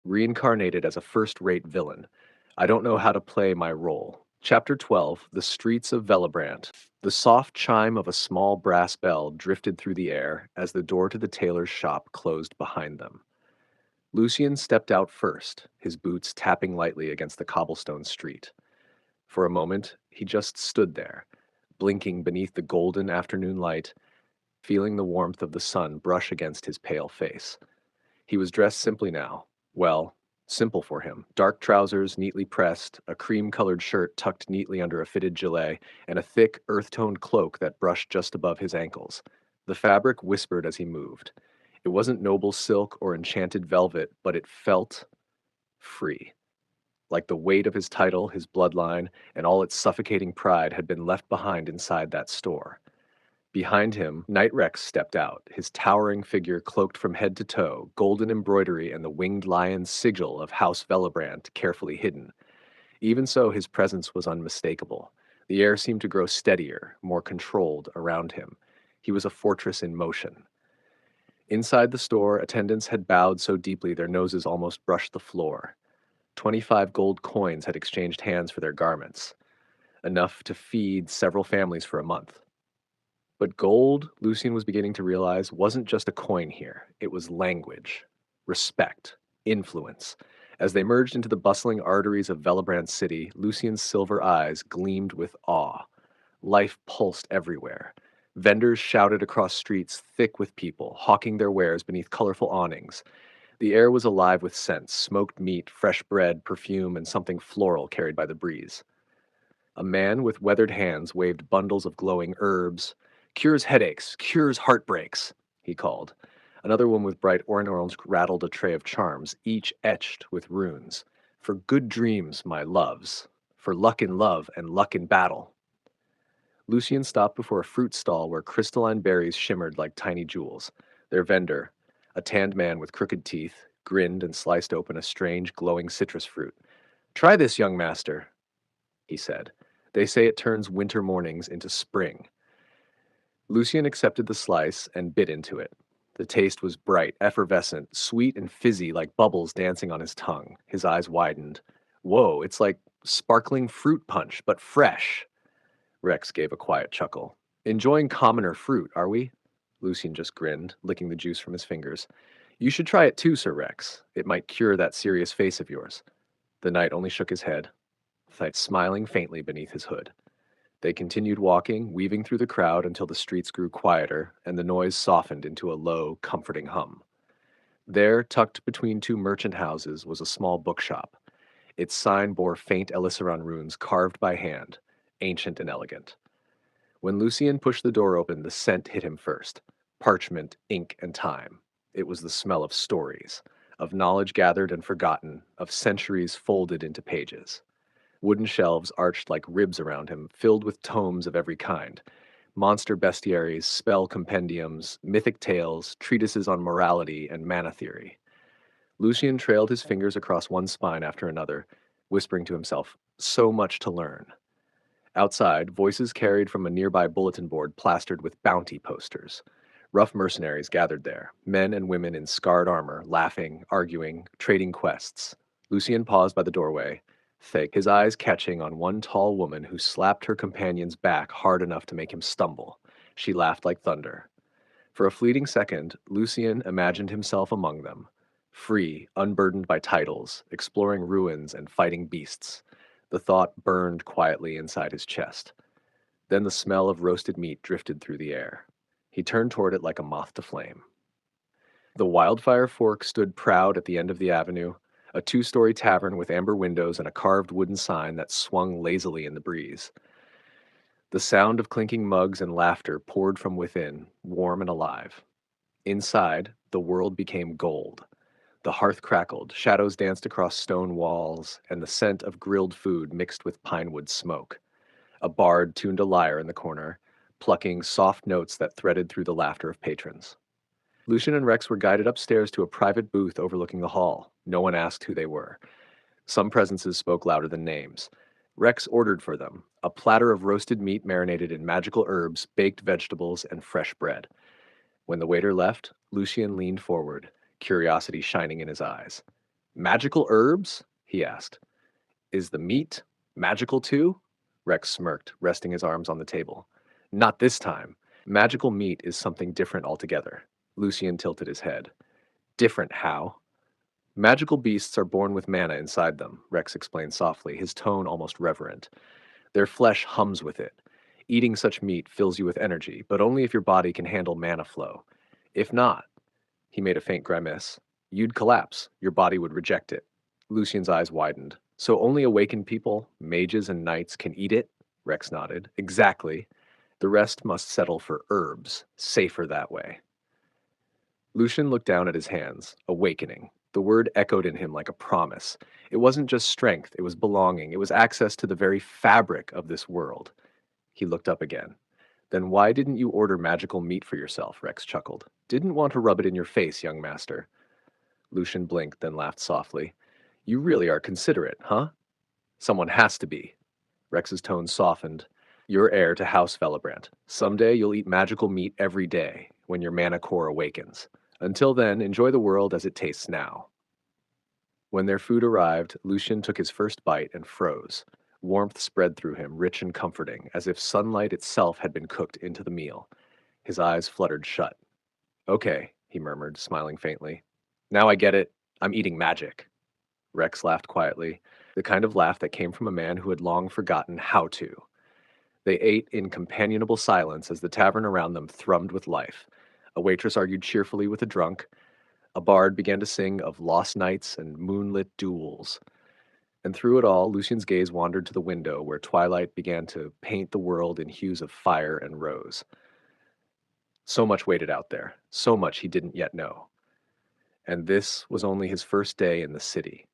Reincarnated as a first-rate villain. I don't know how to play my role. Chapter 12, The Streets of Velebrandt. The soft chime of a small brass bell drifted through the air as the door to the tailor's shop closed behind them. Lucien stepped out first, his boots tapping lightly against the cobblestone street. For a moment, he just stood there, blinking beneath the golden afternoon light, feeling the warmth of the sun brush against his pale face. He was dressed simply now. Well, simple for him. Dark trousers, neatly pressed, a cream-colored shirt tucked neatly under a fitted gilet, and a thick, earth-toned cloak that brushed just above his ankles. The fabric whispered as he moved. It wasn't noble silk or enchanted velvet, but it felt free. Like the weight of his title, his bloodline, and all its suffocating pride had been left behind inside that store. Behind him, Knight Rex stepped out, his towering figure cloaked from head to toe, golden embroidery and the winged lion's sigil of House Velebrandt carefully hidden. Even so, his presence was unmistakable. The air seemed to grow steadier, more controlled around him. He was a fortress in motion. Inside the store, attendants had bowed so deeply their noses almost brushed the floor. 25 gold coins had exchanged hands for their garments, enough to feed several families for a month. But gold, Lucien was beginning to realize, wasn't just a coin here. It was language, respect, influence. As they merged into the bustling arteries of Velebrandt City, Lucien's silver eyes gleamed with awe. Life pulsed everywhere. Vendors shouted across streets thick with people, hawking their wares beneath colorful awnings. The air was alive with scents, smoked meat, fresh bread, perfume, and something floral carried by the breeze. A man with weathered hands waved bundles of glowing herbs. "Cures headaches, cures heartbreaks," he called. Another woman with bright orange rattled a tray of charms, each etched with runes. "For good dreams, my loves. For luck in love and luck in battle." Lucien stopped before a fruit stall where crystalline berries shimmered like tiny jewels. Their vendor, a tanned man with crooked teeth, grinned and sliced open a strange, glowing citrus fruit. "Try this, young master," he said. "They say it turns winter mornings into spring." Lucien accepted the slice and bit into it. The taste was bright, effervescent, sweet and fizzy like bubbles dancing on his tongue. His eyes widened. "Whoa, it's like sparkling fruit punch, but fresh." Rex gave a quiet chuckle. "Enjoying commoner fruit, are we?" Lucien just grinned, licking the juice from his fingers. "You should try it too, Sir Rex. It might cure that serious face of yours." The knight only shook his head, smiling faintly beneath his hood. They continued walking, weaving through the crowd until the streets grew quieter and the noise softened into a low, comforting hum. There, tucked between two merchant houses, was a small bookshop. Its sign bore faint Elissaron runes carved by hand, ancient and elegant. When Lucien pushed the door open, the scent hit him first. Parchment, ink, and time. It was the smell of stories, of knowledge gathered and forgotten, of centuries folded into pages. Wooden shelves arched like ribs around him, filled with tomes of every kind. Monster bestiaries, spell compendiums, mythic tales, treatises on morality and mana theory. Lucien trailed his fingers across one spine after another, whispering to himself, "So much to learn." Outside, voices carried from a nearby bulletin board plastered with bounty posters. Rough mercenaries gathered there, men and women in scarred armor, laughing, arguing, trading quests. Lucien paused by the doorway, thick, his eyes catching on one tall woman who slapped her companion's back hard enough to make him stumble. She laughed like thunder. For a fleeting second, Lucien imagined himself among them, free, unburdened by titles, exploring ruins and fighting beasts. The thought burned quietly inside his chest. Then the smell of roasted meat drifted through the air. He turned toward it like a moth to flame. The Wildfire Fork stood proud at the end of the avenue, a two-story tavern with amber windows and a carved wooden sign that swung lazily in the breeze. The sound of clinking mugs and laughter poured from within, warm and alive. Inside, the world became gold. The hearth crackled, shadows danced across stone walls, and the scent of grilled food mixed with pinewood smoke. A bard tuned a lyre in the corner, plucking soft notes that threaded through the laughter of patrons. Lucien and Rex were guided upstairs to a private booth overlooking the hall. No one asked who they were. Some presences spoke louder than names. Rex ordered for them a platter of roasted meat marinated in magical herbs, baked vegetables, and fresh bread. When the waiter left, Lucien leaned forward, curiosity shining in his eyes. Magical herbs? He asked. Is the meat magical too? Rex smirked, resting his arms on the table. Not this time. Magical meat is something different altogether. Lucien tilted his head. Different how? Magical beasts are born with mana inside them, Rex explained softly, his tone almost reverent. Their flesh hums with it. Eating such meat fills you with energy, but only if your body can handle mana flow. If not, he made a faint grimace, you'd collapse. Your body would reject it. Lucien's eyes widened. So only awakened people, mages and knights, can eat it? Rex nodded. Exactly. The rest must settle for herbs. Safer that way. Lucien looked down at his hands, awakening. The word echoed in him like a promise. It wasn't just strength, it was belonging. It was access to the very fabric of this world. He looked up again. Then why didn't you order magical meat for yourself? Rex chuckled. Didn't want to rub it in your face, young master. Lucien blinked, then laughed softly. You really are considerate, huh? Someone has to be. Rex's tone softened. You're heir to House Velebrandt. Someday you'll eat magical meat every day, when your mana core awakens. Until then, enjoy the world as it tastes now. When their food arrived, Lucien took his first bite and froze. Warmth spread through him, rich and comforting, as if sunlight itself had been cooked into the meal. His eyes fluttered shut. Okay, he murmured, smiling faintly. Now I get it. I'm eating magic. Rex laughed quietly, the kind of laugh that came from a man who had long forgotten how to. They ate in companionable silence as the tavern around them thrummed with life. A waitress argued cheerfully with a drunk. A bard began to sing of lost nights and moonlit duels. And through it all, Lucien's gaze wandered to the window where twilight began to paint the world in hues of fire and rose. So much waited out there, so much he didn't yet know. And this was only his first day in the city.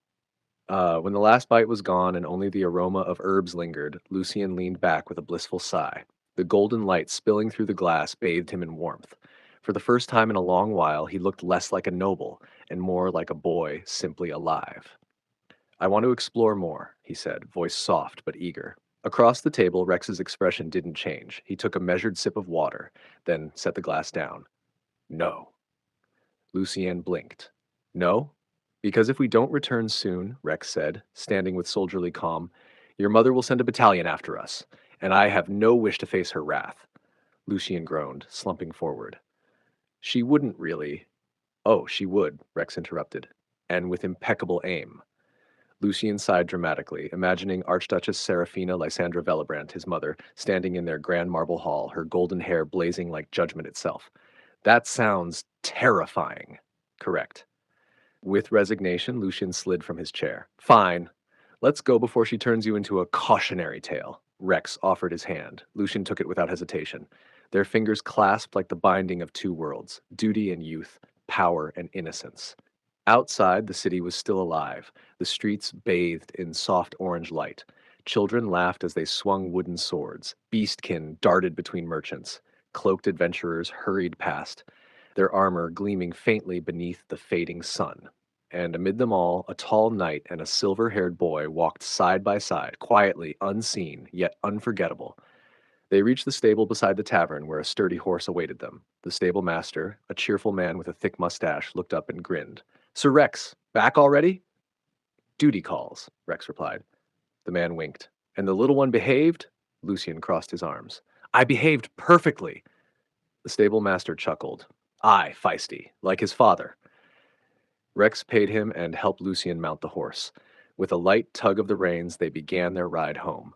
When the last bite was gone and only the aroma of herbs lingered, Lucien leaned back with a blissful sigh. The golden light spilling through the glass bathed him in warmth. For the first time in a long while, he looked less like a noble and more like a boy simply alive. I want to explore more, he said, voice soft but eager. Across the table, Rex's expression didn't change. He took a measured sip of water, then set the glass down. No. Lucien blinked. No? Because if we don't return soon, Rex said, standing with soldierly calm, your mother will send a battalion after us, and I have no wish to face her wrath. Lucien groaned, slumping forward. She wouldn't really. Oh, she would, Rex interrupted, and with impeccable aim. Lucien sighed dramatically, imagining Archduchess Serafina Lysandra Velebrandt, his mother, standing in their grand marble hall, her golden hair blazing like judgment itself. That sounds terrifying. Correct. With resignation, Lucien slid from his chair. Fine. Let's go before she turns you into a cautionary tale. Rex offered his hand. Lucien took it without hesitation. Their fingers clasped like the binding of two worlds, duty and youth, power and innocence. Outside, the city was still alive, the streets bathed in soft orange light. Children laughed as they swung wooden swords. Beastkin darted between merchants. Cloaked adventurers hurried past, their armor gleaming faintly beneath the fading sun. And amid them all, a tall knight and a silver-haired boy walked side by side, quietly, unseen, yet unforgettable. They reached the stable beside the tavern where a sturdy horse awaited them. The stable master, a cheerful man with a thick mustache, looked up and grinned. Sir Rex, back already? Duty calls, Rex replied. The man winked. And the little one behaved? Lucien crossed his arms. I behaved perfectly. The stable master chuckled. Aye, feisty, like his father. Rex paid him and helped Lucien mount the horse. With a light tug of the reins, they began their ride home.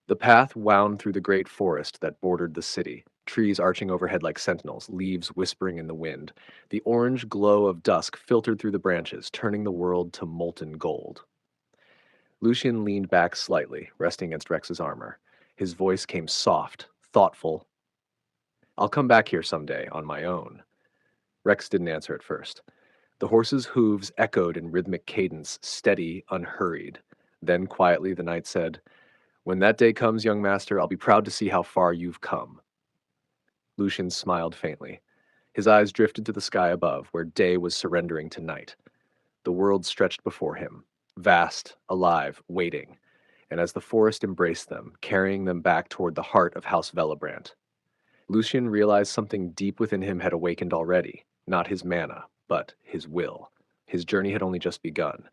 The path wound through the great forest that bordered the city, trees arching overhead like sentinels, leaves whispering in the wind. The orange glow of dusk filtered through the branches, turning the world to molten gold. Lucien leaned back slightly, resting against Rex's armor. His voice came soft, thoughtful. I'll come back here someday, on my own. Rex didn't answer at first. The horse's hooves echoed in rhythmic cadence, steady, unhurried. Then quietly the knight said, When that day comes, young master, I'll be proud to see how far you've come. Lucien smiled faintly. His eyes drifted to the sky above, where day was surrendering to night. The world stretched before him, vast, alive, waiting, and as the forest embraced them, carrying them back toward the heart of House Velebrandt, Lucien realized something deep within him had awakened already, not his mana, but his will. His journey had only just begun.